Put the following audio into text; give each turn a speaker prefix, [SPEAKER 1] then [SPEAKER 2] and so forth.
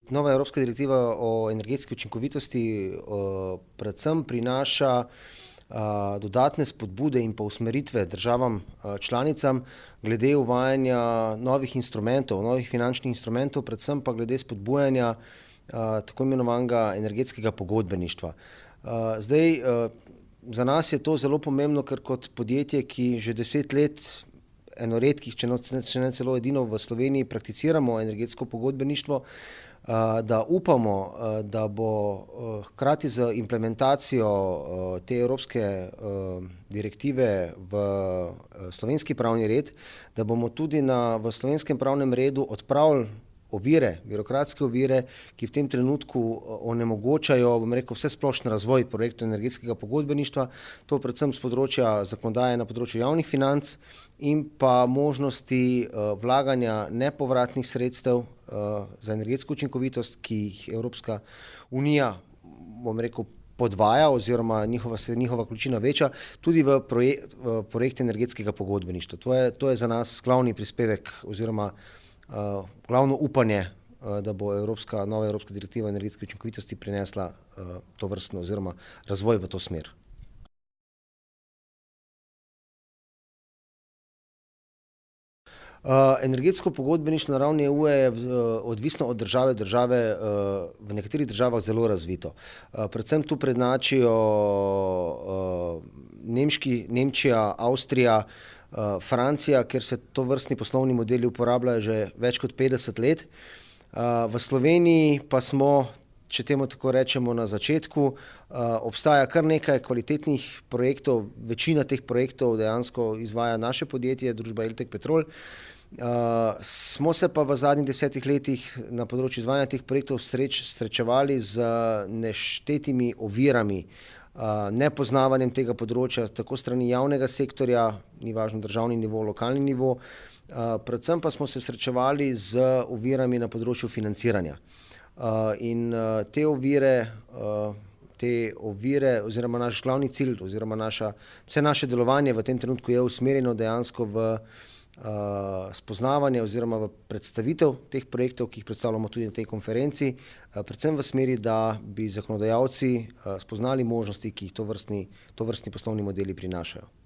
[SPEAKER 1] Nova evropska direktiva o energetski učinkovitosti predvsem prinaša dodatne spodbude in pa usmeritve državam članicam glede uvajanja novih instrumentov, novih finančnih instrumentov, predvsem pa glede spodbujanja tako imenovanega energetskega pogodbeništva. Za nas je to zelo pomembno, ker kot podjetje, ki že 10 let, eno redkih, če ne celo edino v Sloveniji, prakticiramo energetsko pogodbeništvo, da upamo, da bo hkrati z implementacijo te evropske direktive v slovenski pravni red, da bomo tudi v slovenskem pravnem redu odpravili ovire, birokratske ovire, ki v tem trenutku onemogočajo, vsesplošen razvoj projektov energetskega pogodbeništva, to predvsem s področja zakonodaje na področju javnih financ in pa možnosti vlaganja nepovratnih sredstev za energetsko učinkovitost, ki jih Evropska unija, podvaja oziroma njihova količina veča, tudi v projekt energetskega pogodbeništva. To je za nas glavni prispevek oziroma glavno upanje, da bo nova evropska direktiva o energetski učinkovitosti prinesla tovrstno oziroma razvoj v to smer. Energetsko pogodbeništvo na ravni EU je odvisno od države do države, v nekaterih državah zelo razvito. Predvsem tu prednjačijo Nemčija, Avstrija, Francija, kjer se tovrstni poslovni modeli uporabljajo že več kot 50 let. V Sloveniji pa smo, če temu tako rečemo, na začetku. Obstaja kar nekaj kvalitetnih projektov, večina teh projektov dejansko izvaja naše podjetje, družba Eltek Petrol. Smo se pa v zadnjih 10 letih na področju izvajanja teh projektov srečevali z neštetimi ovirami, nepoznavanjem tega področja, tako strani javnega sektorja, ni važno državni nivo, lokalni nivo, predvsem pa smo se srečevali z ovirami na področju financiranja. In te ovire oziroma naš glavni cilj oziroma vse naše delovanje v tem trenutku je usmerjeno dejansko v spoznavanje oziroma v predstavitev teh projektov, ki jih predstavljamo tudi na tej konferenci, predvsem v smeri, da bi zakonodajalci spoznali možnosti, ki jih tovrstni poslovni modeli prinašajo.